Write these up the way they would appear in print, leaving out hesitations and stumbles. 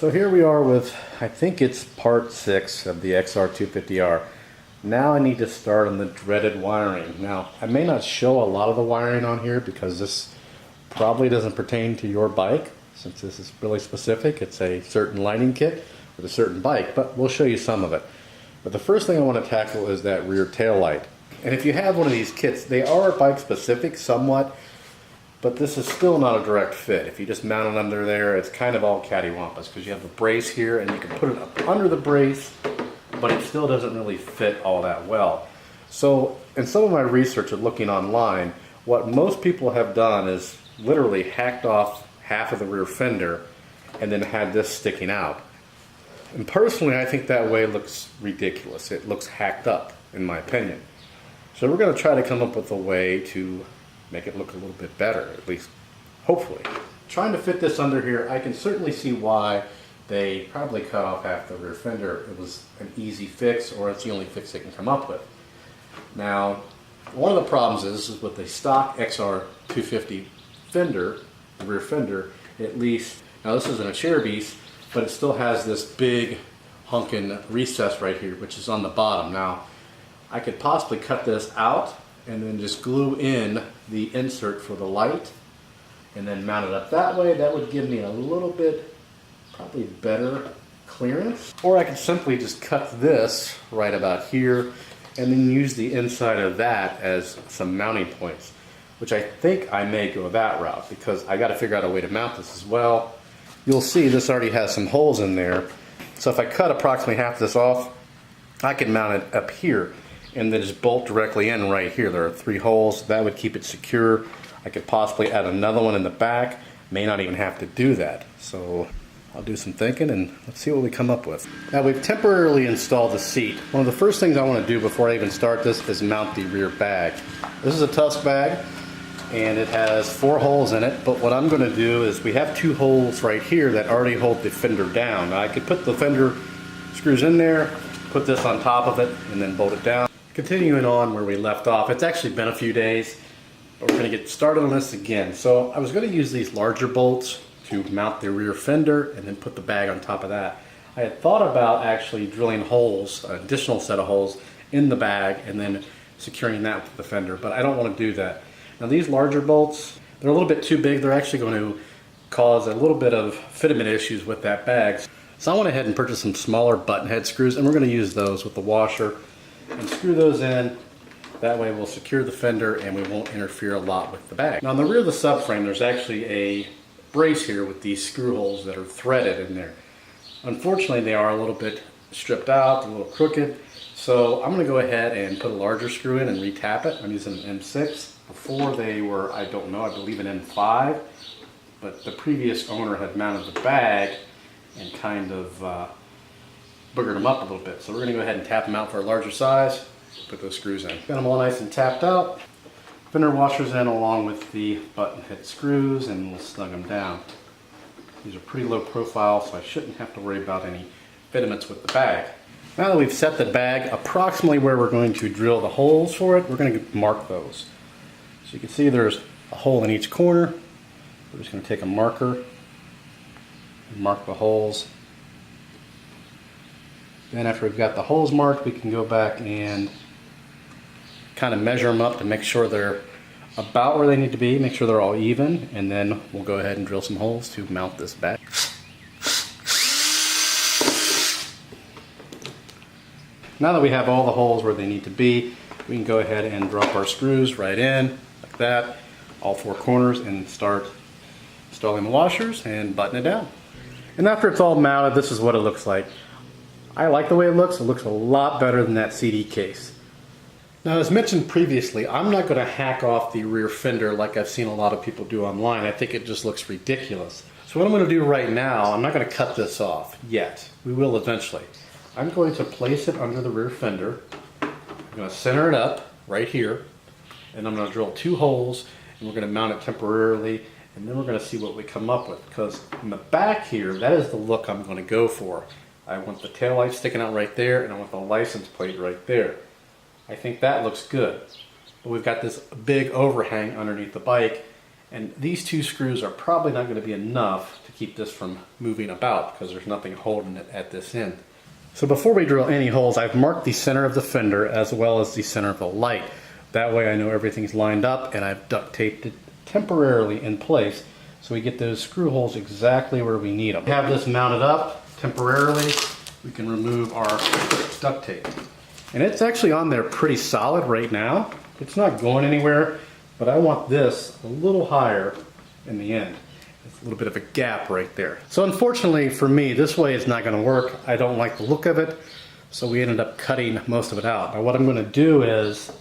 So here we are with, I think it's part 6 of the XR250R. Now I need to start on the dreaded wiring. Now, I may not show a lot of the wiring on here because this probably doesn't pertain to your bike, since this is really specific. It's a certain lighting kit with a certain bike, but we'll show you some of it. But the first thing I want to tackle is that rear tail light. And if you have one of these kits, they are bike specific somewhat, but this is still not a direct fit. If you just mount it under there, it's kind of all cattywampus because you have the brace here and you can put it up under the brace, but it still doesn't really fit all that well. So in some of my research and looking online, what most people have done is literally hacked off half of the rear fender and then had this sticking out. And personally, I think that way looks ridiculous. It looks hacked up, in my opinion. So we're going to try to come up with a way to make it look a little bit better, at least hopefully. Trying to fit this under here, I can certainly see why they probably cut off half the rear fender. It was an easy fix, or it's the only fix they can come up with. Now, one of the problems is with the stock XR250 fender, the rear fender, at least, now this isn't a chair beast, but it still has this big honkin' recess right here, which is on the bottom. Now, I could possibly cut this out and then just glue in the insert for the light and then mount it up that way. That would give me a little bit, probably better clearance. Or I could simply just cut this right about here and then use the inside of that as some mounting points, which I think I may go that route because I got to figure out a way to mount this as well. You'll see this already has some holes in there. So if I cut approximately half this off, I can mount it up here and then just bolt directly in right here. There are 3 holes. That would keep it secure. I could possibly add another one in the back. May not even have to do that. So I'll do some thinking and let's see what we come up with. Now we've temporarily installed the seat. One of the first things I want to do before I even start this is mount the rear bag. This is a Tusk bag and it has 4 holes in it, but what I'm going to do is we have 2 holes right here that already hold the fender down. Now I could put the fender screws in there, put this on top of it, and then bolt it down. Continuing on where we left off, it's actually been a few days, but we're going to get started on this again. So I was going to use these larger bolts to mount the rear fender and then put the bag on top of that. I had thought about actually drilling holes, an additional set of holes in the bag and then securing that with the fender, but I don't want to do that. Now these larger bolts, they're a little bit too big. They're actually going to cause a little bit of fitment issues with that bag. So I went ahead and purchased some smaller button head screws and we're going to use those with the washer and screw those in. That way we'll secure the fender and we won't interfere a lot with the bag. Now on the rear of the subframe there's actually a brace here with these screw holes that are threaded in there. Unfortunately they are a little bit stripped out, a little crooked, so I'm going to go ahead and put a larger screw in and retap it. I'm using an M6. Before they were, I don't know, I believe an M5, but the previous owner had mounted the bag and kind of boogered them up a little bit. So we're going to go ahead and tap them out for a larger size, put those screws in. Got them all nice and tapped out. Fender washers in along with the button head screws and we'll snug them down. These are pretty low profile, so I shouldn't have to worry about any fitments with the bag. Now that we've set the bag approximately where we're going to drill the holes for it, we're going to mark those. So you can see there's a hole in each corner. We're just going to take a marker and mark the holes. Then after we've got the holes marked, we can go back and kind of measure them up to make sure they're about where they need to be, make sure they're all even, and then we'll go ahead and drill some holes to mount this bag. Now that we have all the holes where they need to be, we can go ahead and drop our screws right in, like that, all 4 corners, and start installing the washers and button it down. And after it's all mounted, this is what it looks like. I like the way it looks. It looks a lot better than that CD case. Now, as mentioned previously, I'm not going to hack off the rear fender like I've seen a lot of people do online. I think it just looks ridiculous. So what I'm going to do right now, I'm not going to cut this off yet. We will eventually. I'm going to place it under the rear fender. I'm going to center it up right here, and I'm going to drill 2 holes, and we're going to mount it temporarily, and then we're going to see what we come up with. Because in the back here, that is the look I'm going to go for. I want the taillight sticking out right there, and I want the license plate right there. I think that looks good. But we've got this big overhang underneath the bike, And these two screws are probably not going to be enough to keep this from moving about because there's nothing holding it at this end. So before we drill any holes, I've marked the center of the fender as well as the center of the light. That way I know everything's lined up, and I've duct taped it temporarily in place so we get those screw holes exactly where we need them. We have this mounted up temporarily. We can remove our duct tape. And it's actually on there pretty solid right now. It's not going anywhere, but I want this a little higher in the end. It's a little bit of a gap right there. So unfortunately for me, this way it's not going to work. I don't like the look of it, so we ended up cutting most of it out. Now what I'm going to do is,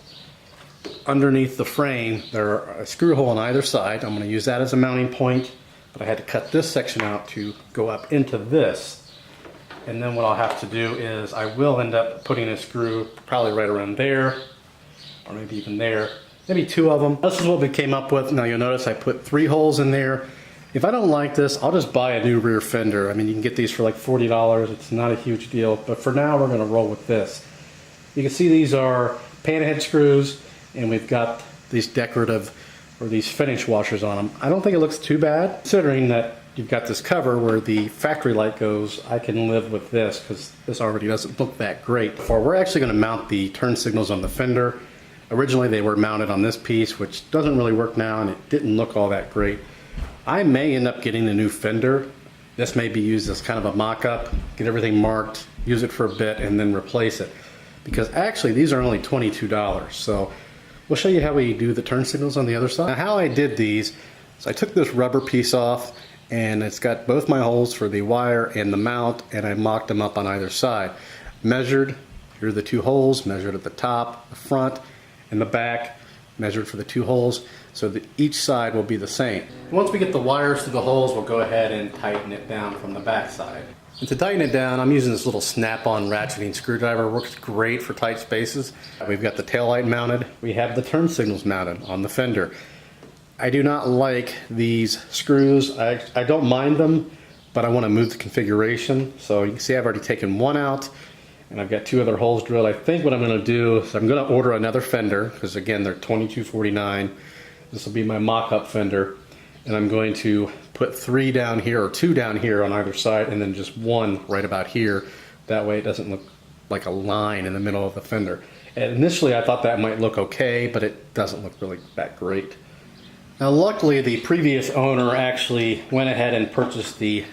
underneath the frame, there are a screw hole on either side. I'm going to use that as a mounting point, but I had to cut this section out to go up into this. And then what I'll have to do is I will end up putting a screw probably right around there, or maybe even there. Maybe two of them. This is what we came up with. Now you'll notice I put 3 holes in there. If I don't like this, I'll just buy a new rear fender. I mean, you can get these for like $40. It's not a huge deal, but for now we're going to roll with this. You can see these are panhead screws, and we've got these decorative or these finish washers on them. I don't think it looks too bad, considering that you've got this cover where the factory light goes. I can live with this because this already doesn't look that great. We're actually going to mount the turn signals on the fender. Originally they were mounted on this piece, which doesn't really work now, and it didn't look all that great. I may end up getting a new fender. This may be used as kind of a mock-up, get everything marked, use it for a bit, and then replace it. Because actually these are only $22, so we'll show you how we do the turn signals on the other side. Now how I did these is I took this rubber piece off, and it's got both my holes for the wire and the mount, and I mocked them up on either side. Measured, here are the 2 holes, measured at the top, the front, and the back, measured for the 2 holes, so that each side will be the same. Once we get the wires through the holes, we'll go ahead and tighten it down from the back side. And to tighten it down, I'm using this little snap-on ratcheting screwdriver. It works great for tight spaces. We've got the taillight mounted. We have the turn signals mounted on the fender. I do not like these screws. I don't mind them, but I want to move the configuration. So you can see I've already taken one out, and I've got 2 other holes drilled. I think what I'm going to do is I'm going to order another fender, because again they're $22.49. This will be my mock-up fender, and I'm going to put 3 down here, or 2 down here on either side, and then just 1 right about here. That way it doesn't look like a line in the middle of the fender. And initially I thought that might look okay, but it doesn't look really that great. Now luckily the previous owner actually went ahead and purchased the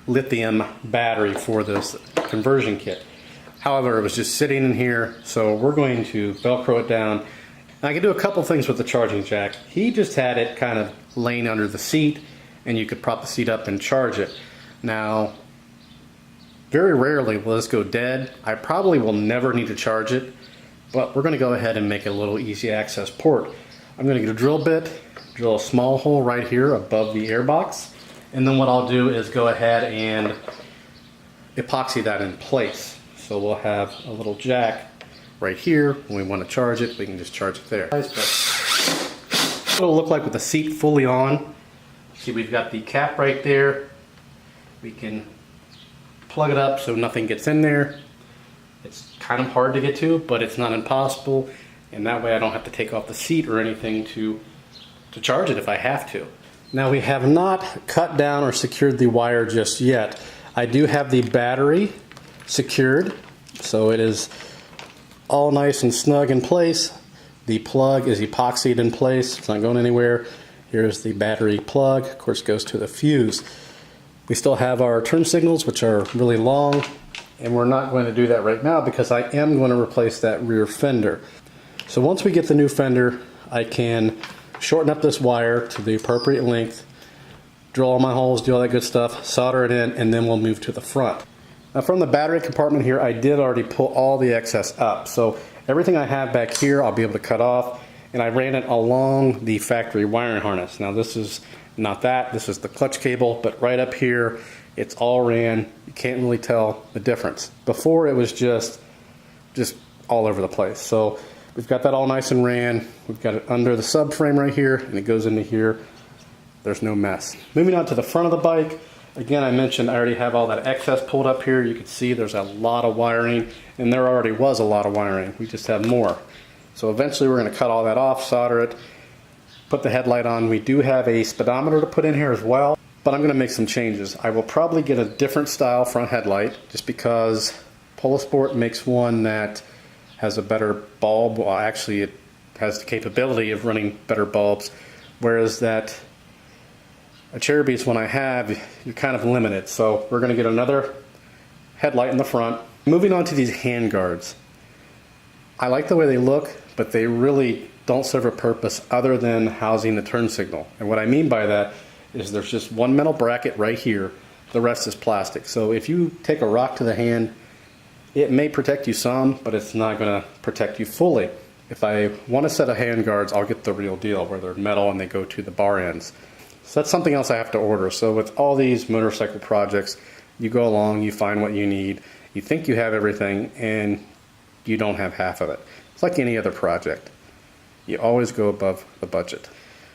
lithium battery for this conversion kit. However, it was just sitting in here, so we're going to Velcro it down. Now, I can do a couple things with the charging jack. He just had it kind of laying under the seat, and you could prop the seat up and charge it. Now, very rarely will this go dead. I probably will never need to charge it, but we're going to go ahead and make a little easy access port. I'm going to get a drill bit, drill a small hole right here above the air box, and then what I'll do is go ahead and epoxy that in place. So we'll have a little jack right here. When we want to charge it, we can just charge it there. What it'll look like with the seat fully on. See, we've got the cap right there. We can plug it up so nothing gets in there. It's kind of hard to get to, but it's not impossible. And that way I don't have to take off the seat or anything to charge it if I have to. Now, we have not cut down or secured the wire just yet. I do have the battery secured, so it is all nice and snug in place. The plug is epoxied in place. It's not going anywhere. Here's the battery plug. Of course, goes to the fuse. We still have our turn signals, which are really long, and we're not going to do that right now because I am going to replace that rear fender. So once we get the new fender, I can shorten up this wire to the appropriate length, drill all my holes, do all that good stuff, solder it in, and then we'll move to the front. Now, from the battery compartment here, I did already pull all the excess up. So everything I have back here, I'll be able to cut off, and I ran it along the factory wiring harness. Now, this is not that, this is the clutch cable, but right up here, it's all ran. You can't really tell the difference. Before, it was just all over the place. So we've got that all nice and ran. We've got it under the subframe right here, and it goes into here. There's no mess. Moving on to the front of the bike. Again, I mentioned I already have all that excess pulled up here. You can see there's a lot of wiring, and there already was a lot of wiring. We just have more. So eventually we're going to cut all that off, solder it, put the headlight on. We do have a speedometer to put in here as well, but I'm going to make some changes. I will probably get a different style front headlight just because Polosport makes one that has a better bulb. Well, actually it has the capability of running better bulbs, whereas that a Cherry Beast one I have, you're kind of limited. So we're going to get another headlight in the front. Moving on to these hand guards. I like the way they look, but they really don't serve a purpose other than housing the turn signal. And what I mean by that is there's just one metal bracket right here. The rest is plastic. So if you take a rock to the hand, it may protect you some, but it's not going to protect you fully. If I want a set of hand guards, I'll get the real deal where they're metal and they go to the bar ends. So that's something else I have to order. So with all these motorcycle projects, you go along, you find what you need, you think you have everything, and you don't have half of it. It's like any other project. You always go above the budget.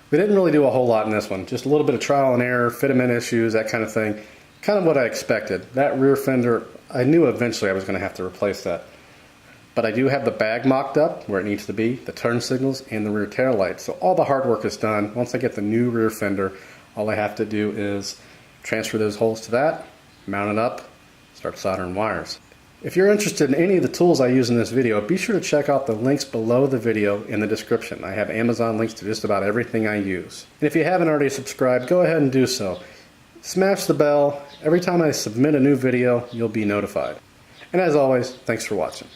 We didn't really do a whole lot in this one. Just a little bit of trial and error, fitment issues, that kind of thing. Kind of what I expected. That rear fender, I knew eventually I was going to have to replace that. But I do have the bag mocked up where it needs to be, the turn signals, and the rear tail lights. So all the hard work is done. Once I get the new rear fender, all I have to do is transfer those holes to that, mount it up, start soldering wires. If you're interested in any of the tools I use in this video, be sure to check out the links below the video in the description. I have Amazon links to just about everything I use. And if you haven't already subscribed, go ahead and do so. Smash the bell. Every time I submit a new video, you'll be notified. And as always, thanks for watching.